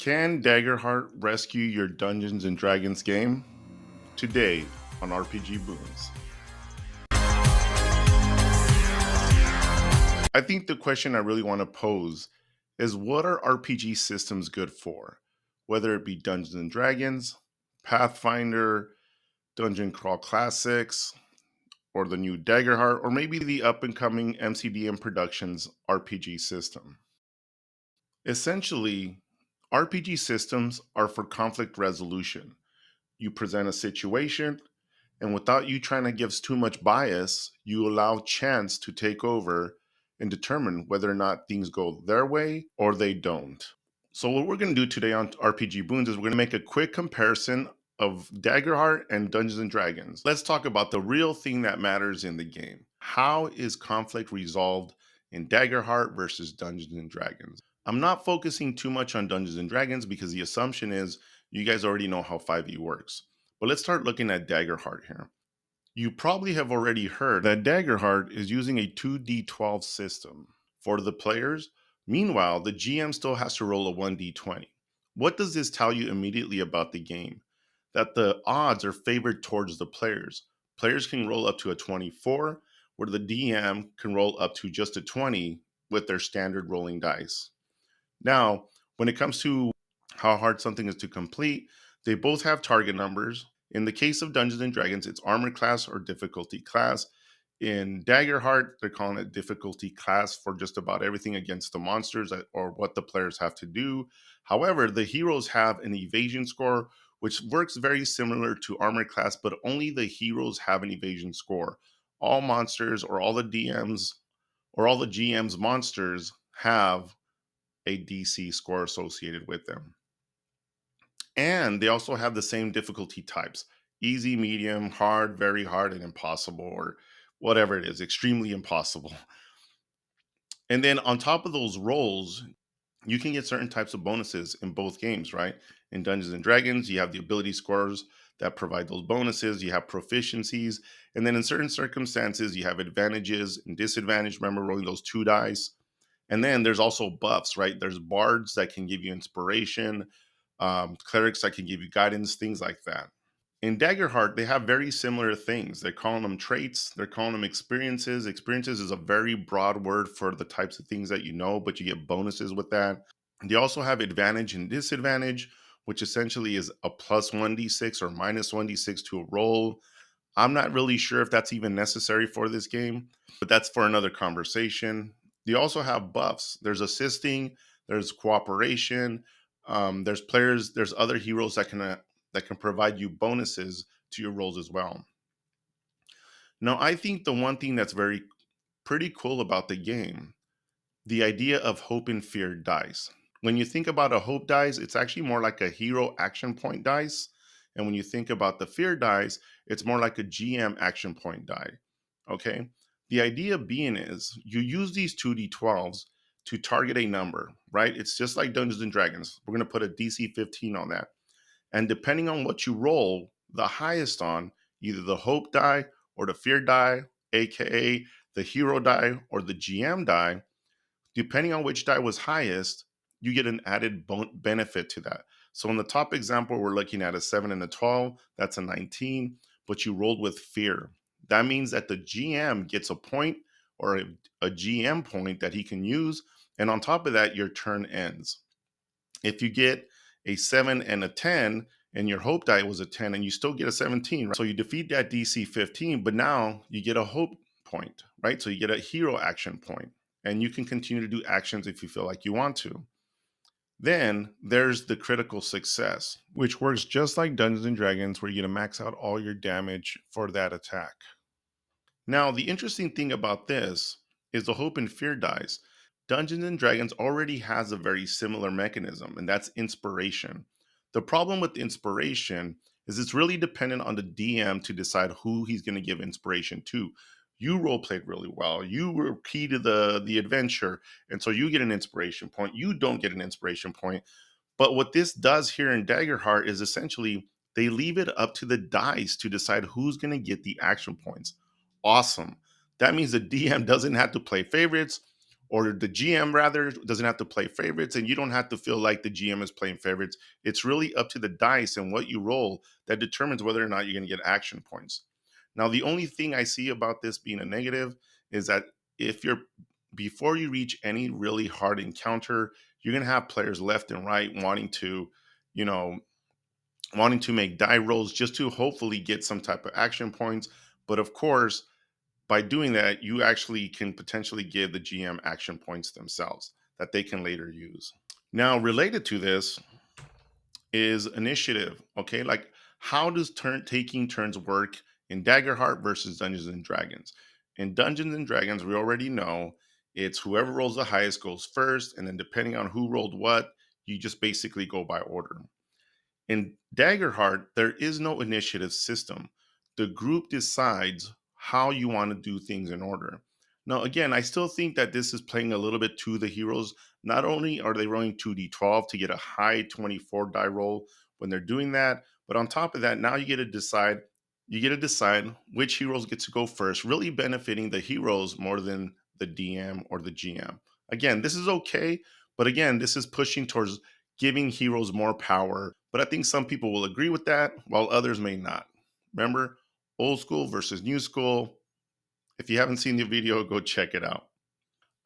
Can Daggerheart rescue your Dungeons and Dragons game? Today on RPG Boons. I think the question I really want to pose is what are RPG systems good for? Whether it be Dungeons and Dragons, Pathfinder, Dungeon Crawl Classics, or the new Daggerheart, or maybe the up and coming MCDM Productions RPG system. Essentially, RPG systems are for conflict resolution. You present a situation, and without you trying to give too much bias, you allow chance to take over and determine whether or not things go their way or they don't. So, what we're going to do today on RPG Boons is we're going to make a quick comparison of Daggerheart and Dungeons and Dragons. Let's talk about the real thing that matters in the game. How is conflict resolved in Daggerheart versus Dungeons and Dragons? I'm not focusing too much on Dungeons and Dragons because the assumption is you guys already know how 5e works. But let's start looking at Daggerheart here. You probably have already heard that Daggerheart is using a 2d12 system for the players. Meanwhile, the GM still has to roll a 1d20. What does this tell you immediately about the game? That the odds are favored towards the players. Players can roll up to a 24, where the DM can roll up to just a 20 with their standard rolling dice. Now, when it comes to how hard something is to complete, they both have target numbers. In the case of Dungeons and Dragons, it's armor class or difficulty class. In Daggerheart, they're calling it difficulty class for just about everything against the monsters or what the players have to do. However, the heroes have an evasion score, which works very similar to armor class, but only the heroes have an evasion score. All monsters or all the DMs or all the GM's monsters have a DC score associated with them. And they also have the same difficulty types: easy, medium, hard, very hard, and impossible, or whatever it is, extremely impossible. And then on top of those rolls, you can get certain types of bonuses in both games, right? In Dungeons and Dragons, you have the ability scores that provide those bonuses, you have proficiencies, and then in certain circumstances, you have advantages and disadvantages. Remember rolling those two dice. And then there's also buffs, right? There's bards that can give you inspiration, clerics that can give you guidance, things like that. In Daggerheart, they have very similar things. They're calling them traits, they're calling them experiences. Experiences is a very broad word for the types of things that you know, but you get bonuses with that. They also have advantage and disadvantage, which essentially is a plus 1d6 or minus 1d6 to a roll. I'm not really sure if that's even necessary for this game, but that's for another conversation. You also have buffs. There's assisting, there's cooperation, there's players, there's other heroes that can provide you bonuses to your rolls as well. Now, I think the one thing that's very pretty cool about the game, the idea of hope and fear dice. When you think about a hope dice, it's actually more like a hero action point dice. And when you think about the fear dice, it's more like a GM action point die. Okay. The idea being is you use these 2d12s to target a number, right? It's just like Dungeons and Dragons. We're going to put a DC 15 on that. And depending on what you roll the highest on, either the hope die or the fear die, aka the hero die or the GM die, depending on which die was highest, you get an added benefit to that. So in the top example, we're looking at a 7 and a 12, that's a 19, but you rolled with fear. That means that the GM gets a point or a GM point that he can use. And on top of that, your turn ends. If you get a 7 and a 10, and your hope die was a 10, and you still get a 17, right? So you defeat that DC 15, but now you get a hope point, right? So you get a hero action point, and you can continue to do actions if you feel like you want to. Then there's the critical success, which works just like Dungeons and Dragons, where you're going to max out all your damage for that attack. Now, the interesting thing about this is the hope and fear dice. Dungeons and Dragons already has a very similar mechanism, and that's inspiration. The problem with inspiration is it's really dependent on the DM to decide who he's going to give inspiration to. You role played really well. You were key to the adventure, and so you get an inspiration point. You don't get an inspiration point. But what this does here in Daggerheart is essentially they leave it up to the dice to decide who's going to get the action points. Awesome. That means the DM doesn't have to play favorites or the GM rather doesn't have to play favorites, and you don't have to feel like the GM is playing favorites. It's really up to the dice and what you roll that determines whether or not you're going to get action points. Now, the only thing I see about this being a negative is that if you're before you reach any really hard encounter, you're going to have players left and right you know, wanting to make die rolls just to hopefully get some type of action points. But of course, by doing that, you actually can potentially give the GM action points themselves that they can later use. Now, related to this is initiative. Okay, like how does taking turns work in Daggerheart versus Dungeons and Dragons? In Dungeons and Dragons, we already know it's whoever rolls the highest goes first, and then depending on who rolled what, you just basically go by order. In Daggerheart, there is no initiative system. The group decides how you want to do things in order. Now, again, I still think that this is playing a little bit to the heroes. Not only are they rolling 2d12 to get a high 24 die roll when they're doing that, but on top of that, now you get to decide which heroes get to go first, really benefiting the heroes more than the DM or the GM. Again, this is okay, but again, this is pushing towards giving heroes more power. But I think some people will agree with that, while others may not. Remember, old school versus new school. If you haven't seen the video, go check it out.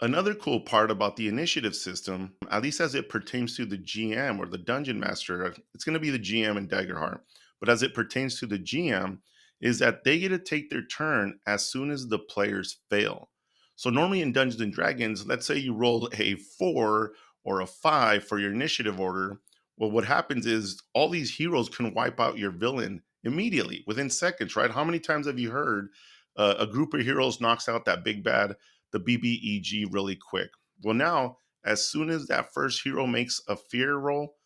Another cool part about the initiative system, at least as it pertains to the GM or the dungeon master, it's going to be the GM in Daggerheart, but as it pertains to the GM, is that they get to take their turn as soon as the players fail. So normally in Dungeons and Dragons, let's say you roll a 4 or a 5 for your initiative order. Well, what happens is all these heroes can wipe out your villain immediately within seconds, right? How many times have you heard a group of heroes knocks out that big bad, the BBEG, really quick? Well, now, as soon as that first hero makes a fear roll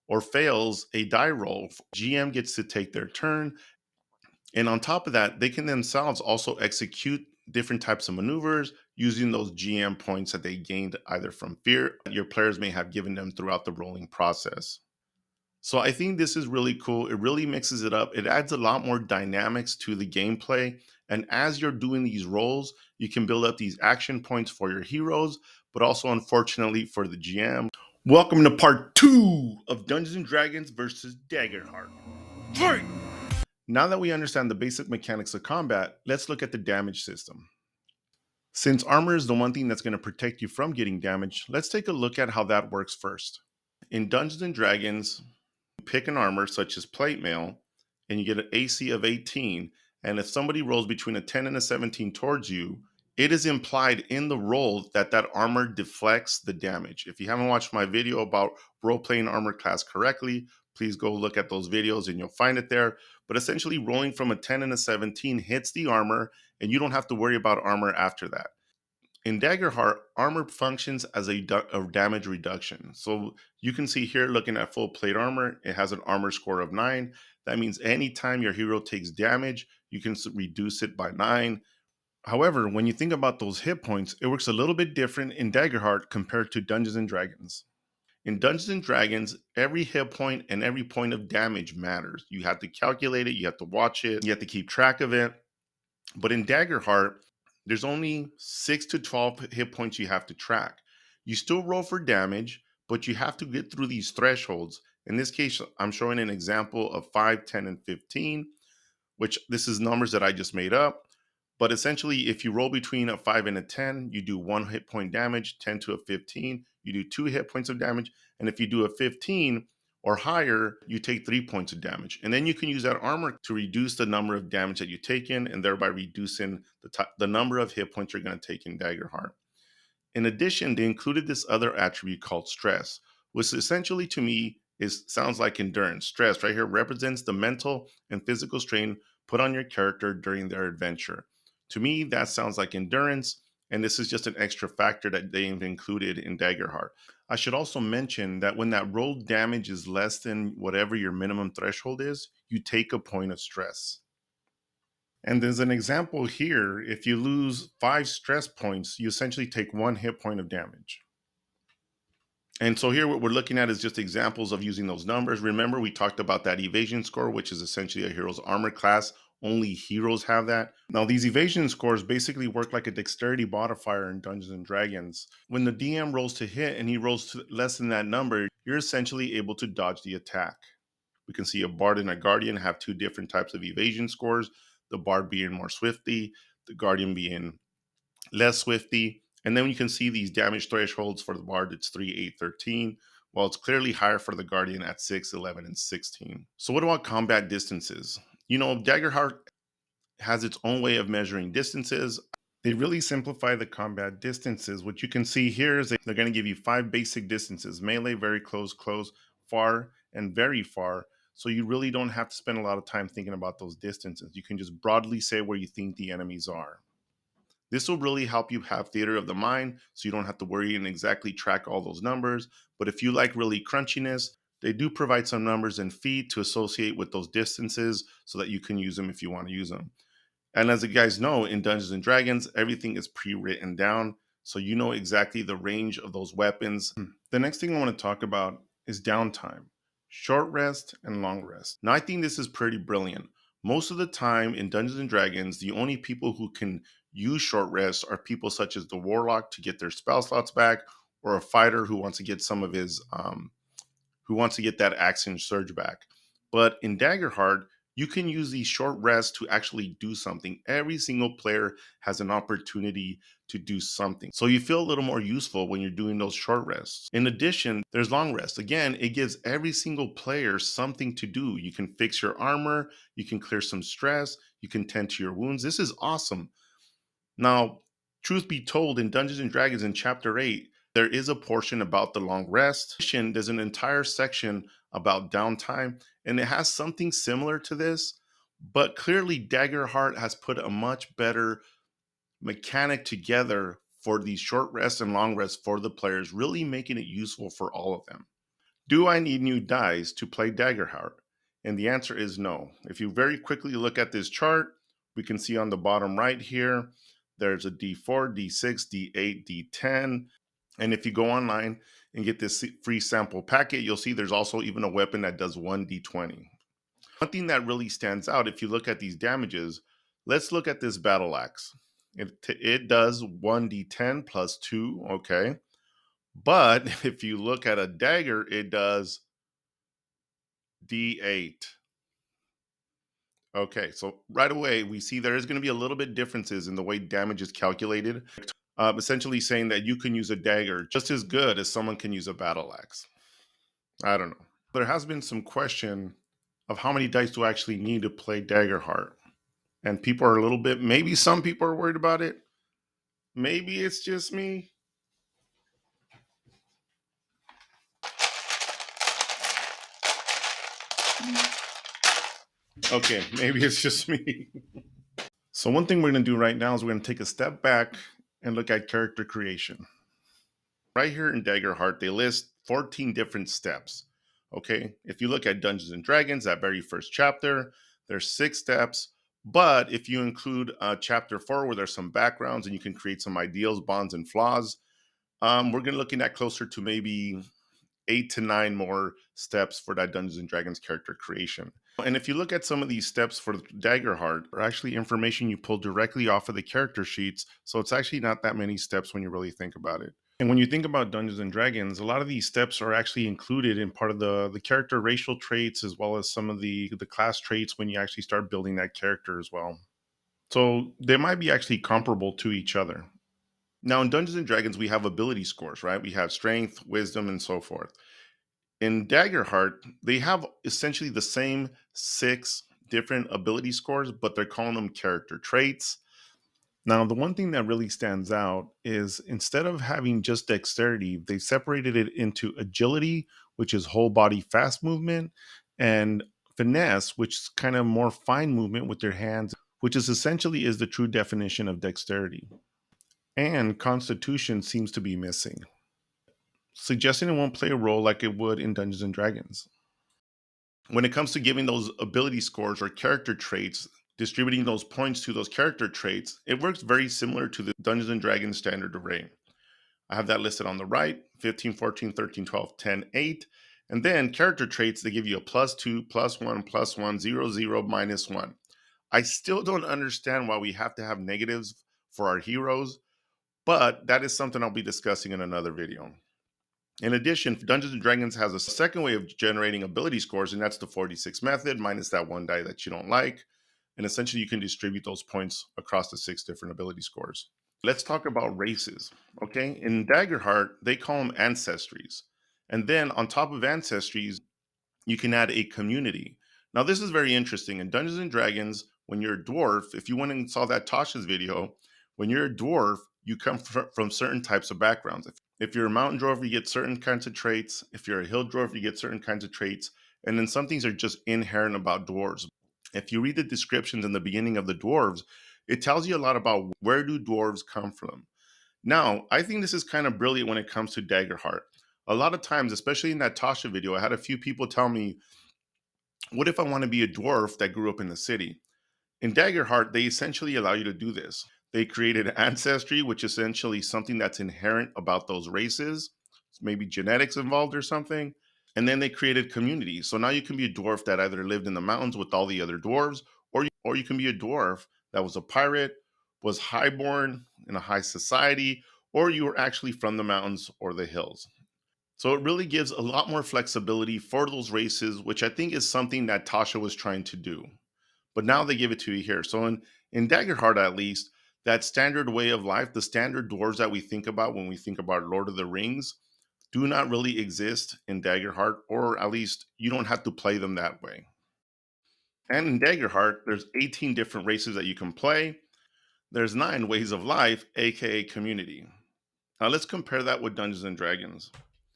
or fails a die roll, GM gets to take their turn. And on top of that, they can themselves also execute different types of maneuvers using those GM points that they gained either from fear your players may have given them throughout the rolling process. So I think this is really cool. It really mixes it up. It adds a lot more dynamics to the gameplay. And as you're doing these roles, you can build up these action points for your heroes, but also, unfortunately, for the GM. Welcome to part 2 of Dungeons and Dragons versus Daggerheart. Fight! Now that we understand the basic mechanics of combat, let's look at the damage system. Since armor is the one thing that's going to protect you from getting damaged, let's take a look at how that works first. In Dungeons and Dragons, pick an armor such as plate mail and you get an AC of 18, and if somebody rolls between a 10 and a 17 towards you, it is implied in the roll that that armor deflects the damage. If you haven't watched my video about role playing armor class correctly, please go look at those videos and you'll find it there. But essentially, rolling from a 10 and a 17 hits the armor, and you don't have to worry about armor after that. In Daggerheart, armor functions as a damage reduction. So you can see here, looking at full plate armor, it has an armor score of 9. That means anytime your hero takes damage, you can reduce it by 9. However, when you think about those hit points, it works a little bit different in Daggerheart compared to Dungeons and Dragons. In Dungeons and Dragons, every hit point and every point of damage matters. You have to calculate it, you have to watch it, you have to keep track of it. But in Daggerheart, there's only 6 to 12 hit points you have to track. You still roll for damage, but you have to get through these thresholds. In this case, I'm showing an example of 5, 10, and 15, which this is numbers that I just made up. But essentially, if you roll between a 5 and a 10, you do 1 hit point damage. 10 to a 15, you do 2 hit points of damage. And if you do a 15 or higher, you take 3 points of damage. And then you can use that armor to reduce the number of damage that you take in, and thereby reducing the number of hit points you're going to take in Daggerheart. In addition, they included this other attribute called stress, which essentially to me sounds like endurance. Stress right here represents the mental and physical strain put on your character during their adventure. To me, that sounds like endurance, and this is just an extra factor that they've included in Daggerheart. I should also mention that when that rolled damage is less than whatever your minimum threshold is, you take a point of stress. And there's an example here. If you lose 5 stress points, you essentially take 1 hit point of damage. And so here what we're looking at is just examples of using those numbers. Remember, we talked about that evasion score, which is essentially a hero's armor class Only heroes have that. Now, these evasion scores basically work like a dexterity modifier in Dungeons and Dragons. When the DM rolls to hit and he rolls to less than that number, you're essentially able to dodge the attack. We can see a bard and a guardian have two different types of evasion scores, the bard being more swifty, the guardian being less swifty. And then you can see these damage thresholds for the bard, it's 3, 8, 13, while it's clearly higher for the guardian at 6, 11, and 16. So what about combat distances? Daggerheart has its own way of measuring distances. They really simplify the combat distances. What you can see here is they're going to give you 5 basic distances: melee, very close, close, far, and very far. So you really don't have to spend a lot of time thinking about those distances. You can just broadly say where you think the enemies are. This will really help you have theater of the mind, so you don't have to worry and exactly track all those numbers. But if you like really crunchiness, they do provide some numbers and feet to associate with those distances so that you can use them if you want to use them. And as you guys know, in Dungeons and Dragons, everything is pre-written down, so you know exactly the range of those weapons. The next thing I want to talk about is downtime, short rest and long rest. Now, I think this is pretty brilliant. Most of the time in Dungeons and Dragons, the only people who can use short rests are people such as the warlock to get their spell slots back, or a fighter who wants to get some of his who wants to get that action surge back. But in Daggerheart, you can use these short rests to actually do something. Every single player has an opportunity to do something. So you feel a little more useful when you're doing those short rests. In addition, there's long rest. Again, it gives every single player something to do. You can fix your armor, you can clear some stress, you can tend to your wounds. This is awesome. Now, truth be told, in Dungeons and Dragons in Chapter 8, there is a portion about the long rest. There's an entire section about downtime, and it has something similar to this, but clearly Daggerheart has put a much better mechanic together for these short rests and long rests for the players, really making it useful for all of them. Do I need new dice to play Daggerheart? And the answer is no. If you very quickly look at this chart, we can see on the bottom right here, there's a D4, D6, D8, D10. And if you go online and get this free sample packet, you'll see there's also even a weapon that does 1D20. One thing that really stands out, if you look at these damages, let's look at this battle axe. It does 1D10 plus 2, okay? But if you look at a dagger, it does D8. Okay, so right away, we see there is going to be a little bit differences in the way damage is calculated, essentially saying that you can use a dagger just as good as someone can use a battle axe. I don't know. There has been some question of how many dice do I actually need to play Daggerheart. And people are a little bit, maybe some people are worried about it. Maybe it's just me. Okay, maybe it's just me. So one thing we're going to do right now is we're going to take a step back and look at character creation. Right here in Daggerheart, they list 14 different steps. Okay, if you look at Dungeons and Dragons, that very first chapter, there's 6 steps. But if you include chapter 4, where there's some backgrounds and you can create some ideals, bonds, and flaws, we're going to looking at closer to maybe 8 to 9 more steps for that Dungeons and Dragons character creation. And if you look at some of these steps for Daggerheart, are actually information you pull directly off of the character sheets. So it's actually not that many steps when you really think about it. And when you think about Dungeons and Dragons, a lot of these steps are actually included in part of the character racial traits, as well as some of the class traits when you actually start building that character as well. So they might be actually comparable to each other. Now, in Dungeons and Dragons, we have ability scores, right? We have strength, wisdom, and so forth. In Daggerheart, they have essentially the same 6 different ability scores, but they're calling them character traits. Now, the one thing that really stands out is instead of having just dexterity, they separated it into agility, which is whole body fast movement, and finesse, which is kind of more fine movement with your hands, which is essentially is the true definition of dexterity. And constitution seems to be missing, suggesting it won't play a role like it would in Dungeons and Dragons. When it comes to giving those ability scores or character traits, distributing those points to those character traits, it works very similar to the Dungeons and Dragons standard array. I have that listed on the right: 15, 14, 13, 12, 10, 8. And then character traits, they give you a +2, +1, +1, 0, 0, -1. I still don't understand why we have to have negatives for our heroes, but that is something I'll be discussing in another video. In addition, Dungeons and Dragons has a second way of generating ability scores, and that's the 46 method, minus that one die that you don't like. And essentially, you can distribute those points across the 6 different ability scores. Let's talk about races. Okay. In Daggerheart, they call them ancestries. And then on top of ancestries, you can add a community. Now, this is very interesting. In Dungeons and Dragons, when you're a dwarf, if you went and saw that Tasha's video, when you're a dwarf, you come from certain types of backgrounds. If you're a mountain dwarf, you get certain kinds of traits. If you're a hill dwarf, you get certain kinds of traits. And then some things are just inherent about dwarves. If you read the descriptions in the beginning of the dwarves, it tells you a lot about where do dwarves come from. Now, I think this is kind of brilliant when it comes to Daggerheart. A lot of times, especially in that Tasha video, I had a few people tell me, what if I want to be a dwarf that grew up in the city? In Daggerheart, they essentially allow you to do this. They created ancestry, which is essentially something that's inherent about those races, maybe genetics involved or something. And then they created community. So now you can be a dwarf that either lived in the mountains with all the other dwarves, or you can be a dwarf that was a pirate, was highborn in a high society, or you were actually from the mountains or the hills. So it really gives a lot more flexibility for those races, which I think is something that Tasha was trying to do. But now they give it to you here. So in Daggerheart, at least, that standard way of life, the standard dwarves that we think about when we think about Lord of the Rings, do not really exist in Daggerheart, or at least you don't have to play them that way. And in Daggerheart, there's 18 different races that you can play. There's 9 ways of life, aka community. Now let's compare that with Dungeons and Dragons.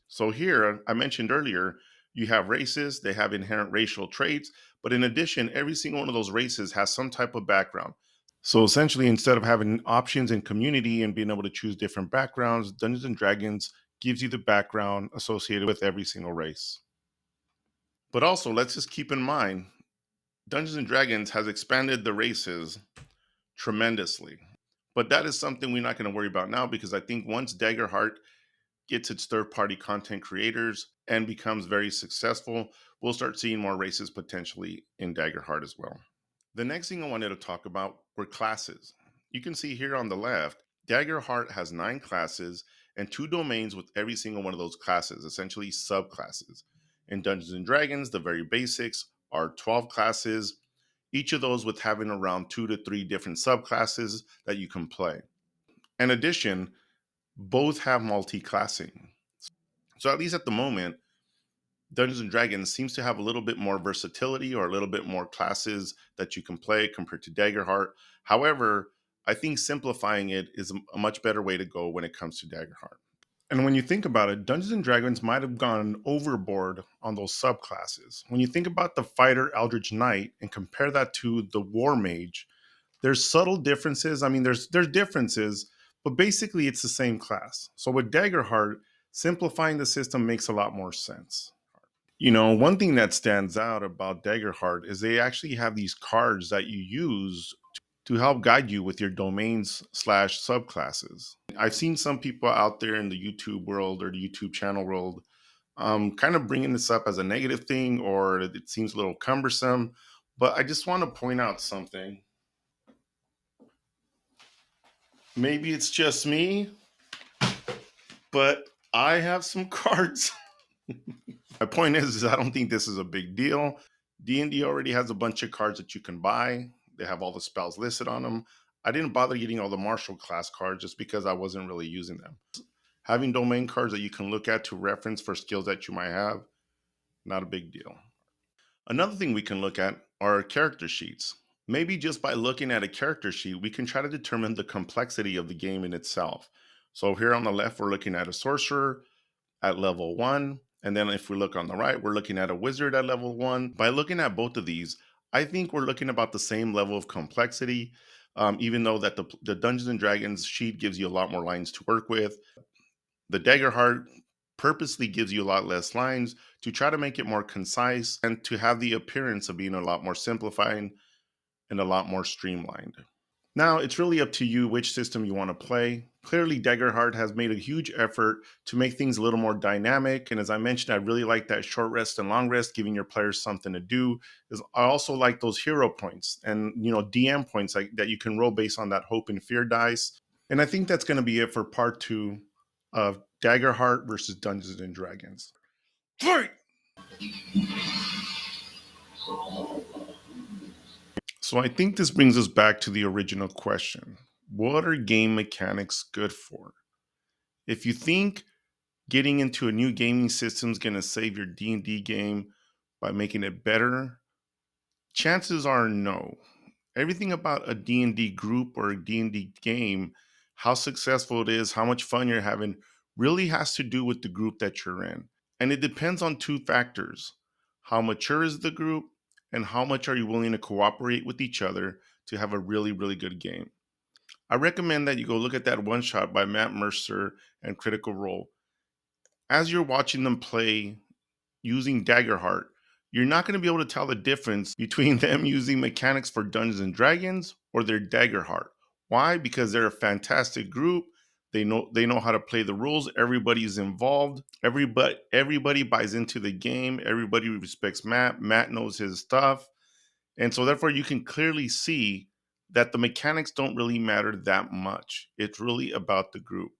So here, I mentioned earlier, you have races, they have inherent racial traits, but in addition, every single one of those races has some type of background. So essentially, instead of having options in community and being able to choose different backgrounds, Dungeons and Dragons gives you the background associated with every single race. But also, let's just keep in mind, Dungeons and Dragons has expanded the races tremendously. But that is something we're not going to worry about now, because I think once Daggerheart gets its third party content creators and becomes very successful, we'll start seeing more races potentially in Daggerheart as well. The next thing I wanted to talk about were classes. You can see here on the left, Daggerheart has 9 classes and 2 domains with every single one of those classes, essentially subclasses. In Dungeons and Dragons, the very basics are 12 classes, each of those with having around 2 to 3 different subclasses that you can play. In addition, both have multi-classing. So at least at the moment, Dungeons and Dragons seems to have a little bit more versatility or a little bit more classes that you can play compared to Daggerheart. However, I think simplifying it is a much better way to go when it comes to Daggerheart. And when you think about it, Dungeons and Dragons might have gone overboard on those subclasses. When you think about the fighter Eldritch Knight and compare that to the War Mage, there's subtle differences. I mean, there's differences, but basically it's the same class. So with Daggerheart, simplifying the system makes a lot more sense. You know, one thing that stands out about Daggerheart is they actually have these cards that you use to help guide you with your domains slash subclasses. I've seen some people out there in the YouTube world or the YouTube channel world kind of bringing this up as a negative thing, or it seems a little cumbersome. But I just want to point out something. Maybe it's just me, but I have some cards. My point is I don't think this is a big deal. D&D already has a bunch of cards that you can buy. They have all the spells listed on them. I didn't bother getting all the martial class cards just because I wasn't really using them. Having domain cards that you can look at to reference for skills that you might have, not a big deal. Another thing we can look at are character sheets. Maybe just by looking at a character sheet, we can try to determine the complexity of the game in itself. So here on the left, we're looking at a sorcerer at level 1. And then if we look on the right, we're looking at a wizard at level 1. By looking at both of these, I think we're looking about the same level of complexity, even though that the Dungeons and Dragons sheet gives you a lot more lines to work with. The Daggerheart purposely gives you a lot less lines to try to make it more concise and to have the appearance of being a lot more simplifying and a lot more streamlined. Now, it's really up to you which system you want to play. Clearly, Daggerheart has made a huge effort to make things a little more dynamic. And as I mentioned, I really like that short rest and long rest, giving your players something to do. I also like those hero points and DM points that you can roll based on that hope and fear dice. And I think that's going to be it for part 2 of Daggerheart versus Dungeons and Dragons. Fight! So I think this brings us back to the original question. What are game mechanics good for? If you think getting into a new gaming system is going to save your D&D game by making it better, chances are no. Everything about a D&D group or a D&D game, how successful it is, how much fun you're having, really has to do with the group that you're in. And it depends on 2 factors. How mature is the group, and how much are you willing to cooperate with each other to have a really, really good game. I recommend that you go look at that one shot by Matt Mercer and Critical Role. As you're watching them play using Daggerheart, you're not going to be able to tell the difference between them using mechanics for Dungeons and Dragons or their Daggerheart. Why? Because they're a fantastic group. They know how to play the rules. Everybody's involved. Everybody buys into the game. Everybody respects Matt. Matt knows his stuff. And so therefore you can clearly see that the mechanics don't really matter that much. It's really about the group.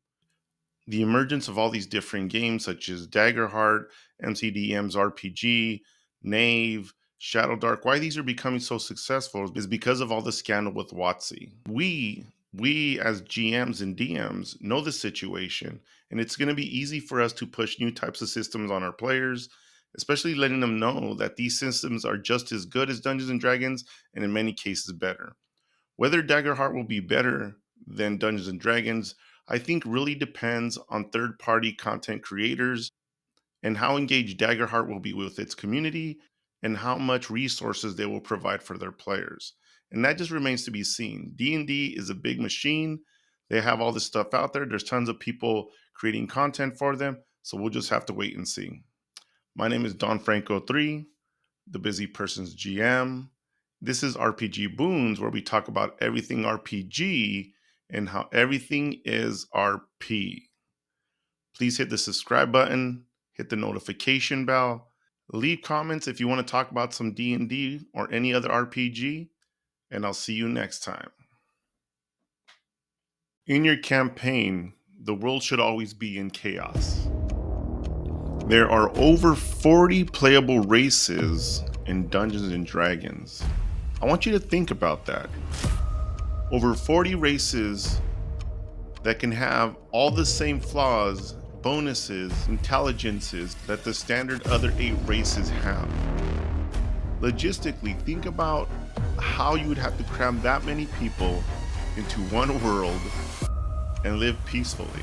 The emergence of all these different games such as Daggerheart, MCDM's RPG, Knave, Shadow Dark, why these are becoming so successful is because of all the scandal with WotC. We as GMs and DMs know the situation, and it's going to be easy for us to push new types of systems on our players, especially letting them know that these systems are just as good as Dungeons and Dragons, and in many cases better. Whether Daggerheart will be better than Dungeons and Dragons, I think really depends on third-party content creators and how engaged Daggerheart will be with its community and how much resources they will provide for their players. And that just remains to be seen. D&D is a big machine. They have all this stuff out there. There's tons of people creating content for them. So we'll just have to wait and see. My name is Don Franco 3, the Busy Person's GM. This is RPG Boons, where we talk about everything RPG and how everything is RP. Please hit the subscribe button, hit the notification bell, leave comments if you want to talk about some D&D or any other RPG, and I'll see you next time. In your campaign, the world should always be in chaos. There are over 40 playable races in Dungeons and Dragons. I want you to think about that. Over 40 races that can have all the same flaws, bonuses, intelligences that the standard other 8 races have. Logistically, think about how you would have to cram that many people into one world and live peacefully.